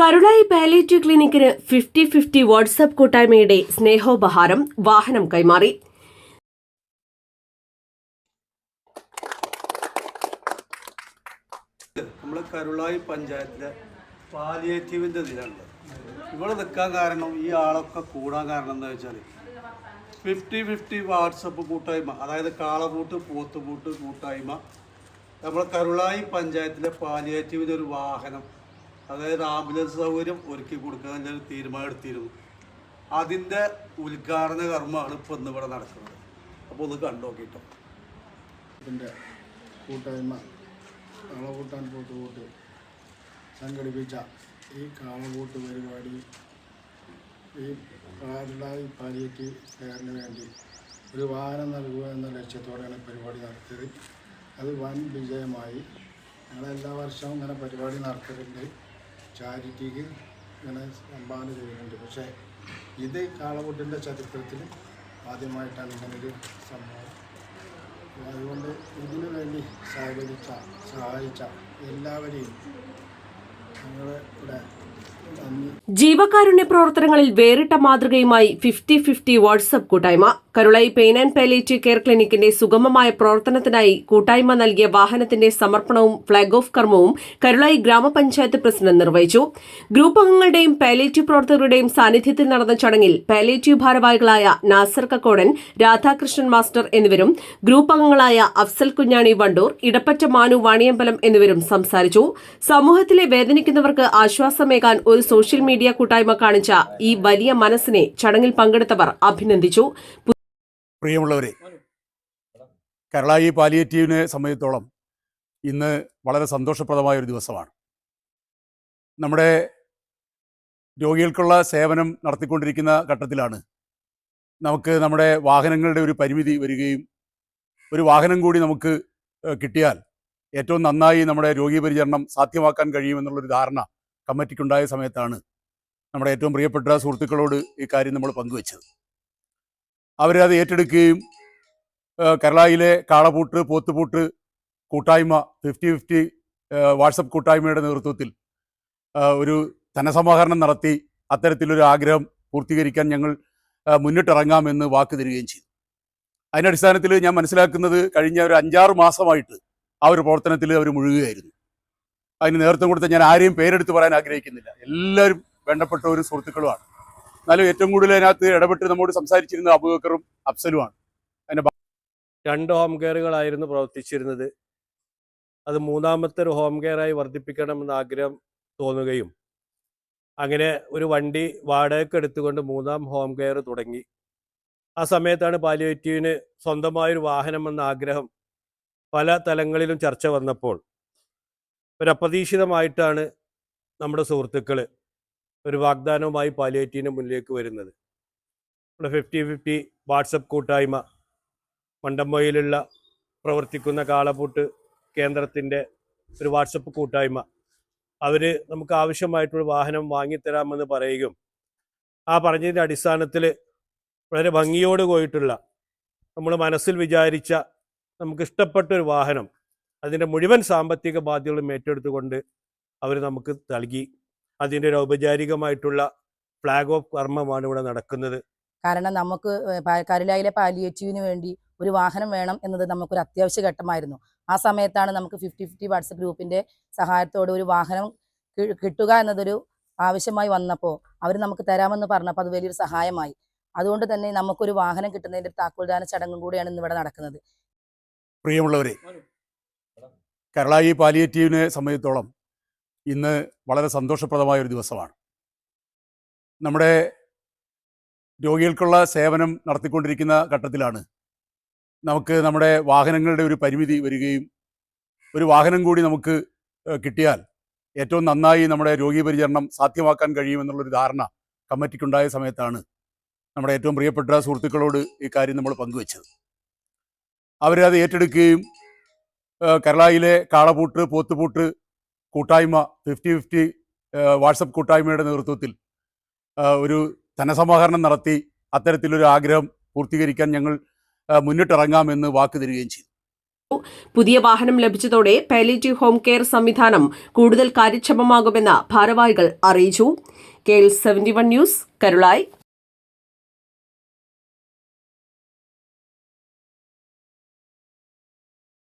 Karulai palliative ക്ലിനിക്കിന് 50-50 WhatsApp കൂട്ടായ്മയുടെ സ്നേഹോപഹാരം വാഹനം കൈമാറി. നമ്മൾ കരുളായി പഞ്ചായത്തിലെ പാലിയേറ്റീവിൻ്റെ ഇതിലുണ്ട്. ഇവിടെ നിൽക്കാൻ കാരണം ഈ ആളൊക്കെ കൂടാൻ കാരണം എന്താ വെച്ചാൽ 50-50 വാട്സപ്പ് കൂട്ടായ്മ, അതായത് കാളപൂട്ട് പോത്തുപൂട്ട് കൂട്ടായ്മ നമ്മൾ കരുളായി പഞ്ചായത്തിലെ പാലിയേറ്റീവിൻ്റെ ഒരു വാഹനം, അതായത് ആംബുലൻസ് സൗകര്യം ഒരുക്കി കൊടുക്കാൻ ഞാൻ തീരുമാനം എടുത്തിരുന്നു. അതിൻ്റെ ഉദ്ഘാടന കർമ്മമാണ് ഇപ്പോൾ ഇന്നിവിടെ നടക്കുന്നത്. അപ്പോൾ ഒന്ന് കണ്ടുനോക്കിട്ടോ. ഇതിൻ്റെ കൂട്ടായ്മ കാളപൂട്ടാൻ പോത്തുകൂട്ട് സംഘടിപ്പിച്ച ഈ കാളപൂട്ട് പരിപാടി ഈ കരുളായി പാലിയേറ്റീവ് കെയറിന് വേണ്ടി ഒരു വാഹനം നൽകുക എന്ന ലക്ഷ്യത്തോടെയാണ് പരിപാടി നടത്തിയത്. അത് വൻ വിജയമായി. ഞങ്ങളെല്ലാ വർഷവും ഇങ്ങനെ പരിപാടി നടത്തുന്നുണ്ട്, ചാരിറ്റിക്ക് ഇങ്ങനെ സംഭാവന ചെയ്യുന്നുണ്ട്. പക്ഷേ ഇത് കാളപൂട്ടിൻ്റെ ചരിത്രത്തിൽ ആദ്യമായിട്ടാണ് ഇങ്ങനൊരു സംഭവം. അതുകൊണ്ട് ഇതിനു വേണ്ടി സഹായിച്ച എല്ലാവരെയും ഞങ്ങളെ ഇവിടെ ജീവകാരുണ്യ പ്രവർത്തനങ്ങളിൽ വേറിട്ട മാതൃകയുമായി 50-50 വാട്സ്ആപ്പ് കൂട്ടായ്മ. Karulayi pain and palliative care ക്ലിനിക്കിന്റെ സുഗമമായ പ്രവർത്തനത്തിനായി കൂട്ടായ്മ നൽകിയ വാഹനത്തിന്റെ സമർപ്പണവും ഫ്ളാഗ് ഓഫ് കർമ്മവും കരുളായി ഗ്രാമപഞ്ചായത്ത് പ്രസിഡന്റ് നിർവഹിച്ചു. ഗ്രൂപ്പ് അംഗങ്ങളുടെയും പാലിയേറ്റീവ് പ്രവർത്തകരുടെയും സാന്നിധ്യത്തിൽ നടന്ന ചടങ്ങിൽ പാലിയേറ്റീവ് ഭാരവാഹികളായ നാസർ കക്കോടൻ, രാധാകൃഷ്ണൻ മാസ്റ്റർ എന്നിവരും ഗ്രൂപ്പ് അംഗങ്ങളായ അഫ്സൽ കുഞ്ഞാണി വണ്ടൂർ, ഇടപ്പറ്റ മാനു വാണിയമ്പലം എന്നിവരും സംസാരിച്ചു. സമൂഹത്തിലെ വേദനിക്കുന്നവർക്ക് ആശ്വാസമേകാൻ ഒരു സോഷ്യൽ മീഡിയ കൂട്ടായ്മ കാണിച്ച ഈ വലിയ മനസ്സിനെ ചടങ്ങിൽ പങ്കെടുത്തവർ അഭിനന്ദിച്ചു. പ്രിയമുള്ളവരെ, കരുളായി പാലിയേറ്റീവിനെ സംബന്ധിച്ചിടത്തോളം ഇന്ന് വളരെ സന്തോഷപ്രദമായ ഒരു ദിവസമാണ്. നമ്മുടെ രോഗികൾക്കുള്ള സേവനം നടത്തിക്കൊണ്ടിരിക്കുന്ന ഘട്ടത്തിലാണ് നമുക്ക് നമ്മുടെ വാഹനങ്ങളുടെ ഒരു പരിമിതി വരികയും ഒരു വാഹനം കൂടി നമുക്ക് കിട്ടിയാൽ ഏറ്റവും നന്നായി നമ്മുടെ രോഗി പരിചരണം സാധ്യമാക്കാൻ കഴിയുമെന്നുള്ളൊരു ധാരണ കമ്മിറ്റിക്കുണ്ടായ സമയത്താണ് നമ്മുടെ ഏറ്റവും പ്രിയപ്പെട്ട സുഹൃത്തുക്കളോട് ഈ കാര്യം നമ്മൾ പങ്കുവച്ചത്. അവരത് ഏറ്റെടുക്കുകയും കരുളായിലെ കാളപൂട്ട് പോത്തുപൂട്ട് കൂട്ടായ്മ 50-50 വാട്സപ്പ് കൂട്ടായ്മയുടെ നേതൃത്വത്തിൽ ഒരു ധനസമാഹരണം നടത്തി അത്തരത്തിലൊരു ആഗ്രഹം പൂർത്തീകരിക്കാൻ ഞങ്ങൾ മുന്നിട്ടിറങ്ങാമെന്ന് വാക്ക് തരികയും ചെയ്തു. അതിൻ്റെ അടിസ്ഥാനത്തിൽ ഞാൻ മനസ്സിലാക്കുന്നത് കഴിഞ്ഞ ഒരു 5-6 മാസമായിട്ട് ആ ഒരു പ്രവർത്തനത്തിൽ അവർ മുഴുകുകയായിരുന്നു. അതിന് നേതൃത്വം കൊടുത്ത ഞാൻ ആരെയും പേരെടുത്ത് പറയാൻ ആഗ്രഹിക്കുന്നില്ല, എല്ലാവരും വേണ്ടപ്പെട്ട ഒരു സുഹൃത്തുക്കളുമാണ്. എന്നാലും ഏറ്റവും കൂടുതൽ അതിനകത്ത് ഇടപെട്ട് നമ്മോട് സംസാരിച്ചിരുന്ന അബൂബക്കറും അഫ്സലുമാണ്. അതിൻ്റെ 2 ഹോം കെയറുകളായിരുന്നു പ്രവർത്തിച്ചിരുന്നത്. അത് 3ാമത്തെ ഒരു ഹോം കെയറായി വർദ്ധിപ്പിക്കണമെന്ന് ആഗ്രഹം തോന്നുകയും അങ്ങനെ ഒരു വണ്ടി വാടകയ്ക്ക് എടുത്തുകൊണ്ട് 3ാം ഹോം കെയർ തുടങ്ങി. ആ സമയത്താണ് പാലിയേറ്റീവിന് സ്വന്തമായൊരു വാഹനമെന്ന ആഗ്രഹം പല തലങ്ങളിലും ചർച്ച വന്നപ്പോൾ ഒരു അപ്രതീക്ഷിതമായിട്ടാണ് നമ്മുടെ സുഹൃത്തുക്കൾ ഒരു വാഗ്ദാനവുമായി പാലിയേറ്റീവിന് മുന്നിലേക്ക് വരുന്നത്. നമ്മുടെ 50-50 വാട്സപ്പ് കൂട്ടായ്മ മണ്ടമ്പൊയിലുള്ള പ്രവർത്തിക്കുന്ന കാളപൂട്ട് കേന്ദ്രത്തിൻ്റെ ഒരു വാട്സപ്പ് കൂട്ടായ്മ, അവർ നമുക്ക് ആവശ്യമായിട്ടുള്ള വാഹനം വാങ്ങിത്തരാമെന്ന് പറയുകയും ആ പറഞ്ഞതിൻ്റെ അടിസ്ഥാനത്തിൽ വളരെ ഭംഗിയോട് പോയിട്ടുള്ള നമ്മൾ മനസ്സിൽ വിചാരിച്ച നമുക്ക് ഇഷ്ടപ്പെട്ടൊരു വാഹനം അതിൻ്റെ മുഴുവൻ സാമ്പത്തിക ബാധ്യതകളും ഏറ്റെടുത്തുകൊണ്ട് അവർ നമുക്ക് നൽകി. അതിൻ്റെ ഒരു ഔപചാരികമായിട്ടുള്ള ഫ്ലാഗ് ഓഫ് കർമ്മമാണ് ഇവിടെ നടക്കുന്നത്. കാരണം നമുക്ക് കരുളായിലെ പാലിയേറ്റീവിന് വേണ്ടി ഒരു വാഹനം വേണം എന്നത് നമുക്കൊരു അത്യാവശ്യ ഘട്ടമായിരുന്നു. ആ സമയത്താണ് നമുക്ക് 50-50 വാട്സപ്പ് ഗ്രൂപ്പിൻ്റെ സഹായത്തോടെ ഒരു വാഹനം കിട്ടുക എന്നതൊരു ആവശ്യമായി വന്നപ്പോൾ അവർ നമുക്ക് തരാമെന്ന് പറഞ്ഞപ്പോൾ അത് വലിയൊരു സഹായമായി. അതുകൊണ്ട് തന്നെ നമുക്കൊരു വാഹനം കിട്ടുന്നതിൻ്റെ താക്കോൽദാന ചടങ്ങും കൂടിയാണ് ഇന്നിവിടെ നടക്കുന്നത്. പ്രിയമുള്ളവരെ, കരുളായി പാലിയേറ്റീവിനെ സംബന്ധിച്ചിടത്തോളം ഇന്ന് വളരെ സന്തോഷപ്രദമായ ഒരു ദിവസമാണ്. നമ്മുടെ രോഗികൾക്കുള്ള സേവനം നടത്തിക്കൊണ്ടിരിക്കുന്ന ഘട്ടത്തിലാണ് നമുക്ക് നമ്മുടെ വാഹനങ്ങളുടെ ഒരു പരിമിതി വരികയും ഒരു വാഹനം കൂടി നമുക്ക് കിട്ടിയാൽ ഏറ്റവും നന്നായി നമ്മുടെ രോഗി പരിചരണം സാധ്യമാക്കാൻ കഴിയുമെന്നുള്ളൊരു ധാരണ കമ്മിറ്റിക്കുണ്ടായ സമയത്താണ് നമ്മുടെ ഏറ്റവും പ്രിയപ്പെട്ട സുഹൃത്തുക്കളോട് ഈ കാര്യം നമ്മൾ പങ്കുവച്ചത്. അവരത് ഏറ്റെടുക്കുകയും കരുളായിലെ കാളപൂട്ട് പോത്തുപൂട്ട് കൂട്ടായ്മ 50-50 വാട്സപ്പ് കൂട്ടായ്മയുടെ നേതൃത്വത്തിൽ ഒരു ധനസമാഹരണം നടത്തി അത്തരത്തിലൊരു ആഗ്രഹം പൂർത്തീകരിക്കാൻ ഞങ്ങൾ മുന്നിട്ടിറങ്ങാമെന്ന് വാക്ക് തരികയും ചെയ്തു. പുതിയ വാഹനം ലഭിച്ചതോടെ പാലിയേറ്റീവ് ഹോം കെയർ സംവിധാനം കൂടുതൽ കാര്യക്ഷമമാകുമെന്ന് ഭാരവാഹികൾ അറിയിച്ചു. KL 71 news, Karulai.